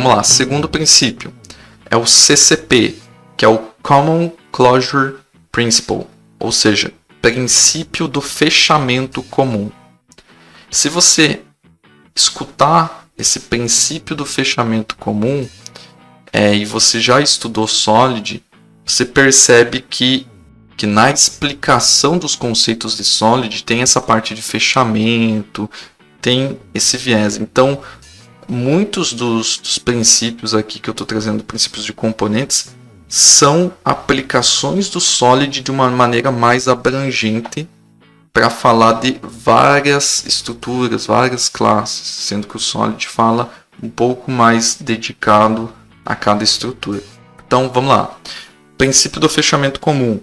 Vamos lá, segundo princípio é o CCP, que é o Common Closure Principle, ou seja, princípio do fechamento comum. Se você escutar esse princípio do fechamento comum e você já estudou Solid, você percebe que na explicação dos conceitos de Solid tem essa parte de fechamento, tem esse viés. Então, muitos dos princípios aqui que eu estou trazendo, princípios de componentes, são aplicações do Solid de uma maneira mais abrangente para falar de várias estruturas, várias classes, sendo que o Solid fala um pouco mais dedicado a cada estrutura. Então, vamos lá. Princípio do fechamento comum.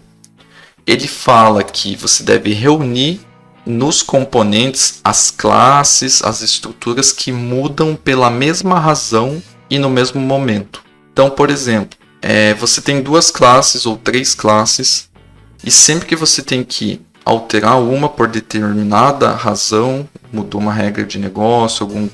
Ele fala que você deve reunir nos componentes as classes, as estruturas que mudam pela mesma razão e no mesmo momento. Então, por exemplo, você tem 2 classes ou 3 classes e sempre que você tem que alterar uma por determinada razão, mudou uma regra de negócio, alguma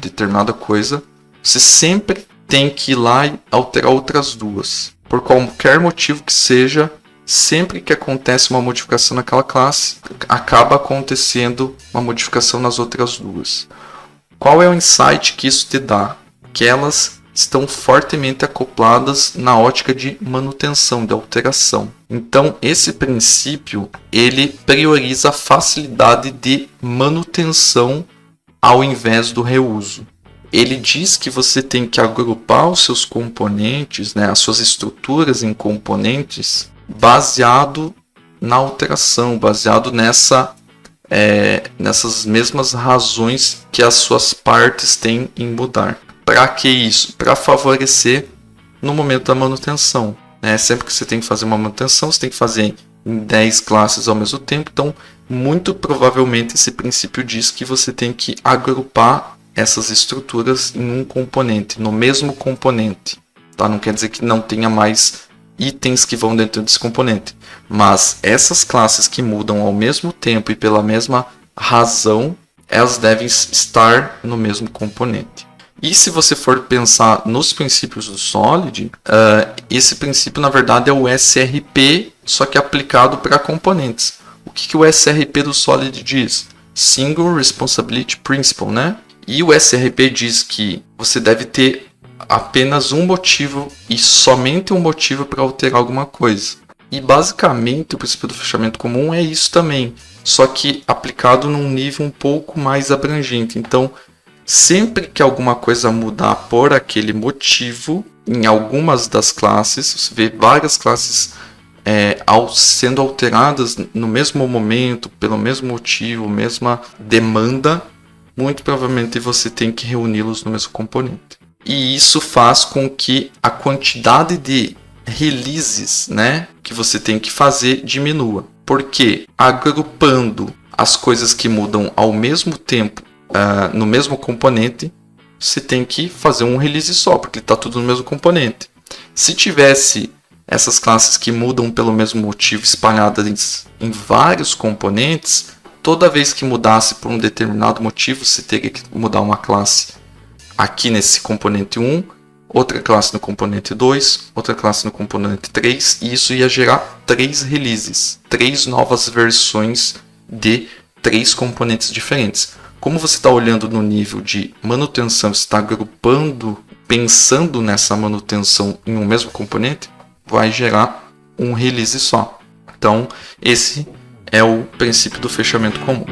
determinada coisa, você sempre tem que ir lá e alterar outras 2. Por qualquer motivo que seja, sempre que acontece uma modificação naquela classe, acaba acontecendo uma modificação nas outras 2. Qual é o insight que isso te dá? Que elas estão fortemente acopladas na ótica de manutenção, de alteração. Então, esse princípio, ele prioriza a facilidade de manutenção ao invés do reuso. Ele diz que você tem que agrupar os seus componentes, as suas estruturas em componentes, baseado na alteração, baseado nessas mesmas razões que as suas partes têm em mudar. Para que isso? Para favorecer no momento da manutenção. Sempre que você tem que fazer uma manutenção, você tem que fazer em 10 classes ao mesmo tempo. Então, muito provavelmente esse princípio diz que você tem que agrupar essas estruturas em um componente, no mesmo componente. Tá? Não quer dizer que não tenha mais itens que vão dentro desse componente. Mas essas classes que mudam ao mesmo tempo e pela mesma razão, elas devem estar no mesmo componente. E se você for pensar nos princípios do Solid, esse princípio na verdade é o SRP, só que aplicado para componentes. O que o SRP do Solid diz? Single Responsibility Principle, E o SRP diz que você deve ter apenas um motivo e somente um motivo para alterar alguma coisa. E basicamente o princípio do fechamento comum é isso também, só que aplicado num nível um pouco mais abrangente. Então, sempre que alguma coisa mudar por aquele motivo, em algumas das classes, você vê várias classes sendo alteradas no mesmo momento, pelo mesmo motivo, mesma demanda, muito provavelmente você tem que reuni-los no mesmo componente. E isso faz com que a quantidade de releases que você tem que fazer diminua. Porque agrupando as coisas que mudam ao mesmo tempo no mesmo componente, você tem que fazer um release só, porque está tudo no mesmo componente. Se tivesse essas classes que mudam pelo mesmo motivo espalhadas em vários componentes, toda vez que mudasse por um determinado motivo, você teria que mudar uma classe aqui nesse componente 1, outra classe no componente 2, outra classe no componente 3, e isso ia gerar 3 releases, 3 novas versões de 3 componentes diferentes. Como você está olhando no nível de manutenção, você está agrupando, pensando nessa manutenção em um mesmo componente, vai gerar um release só. Então, esse é o princípio do fechamento comum.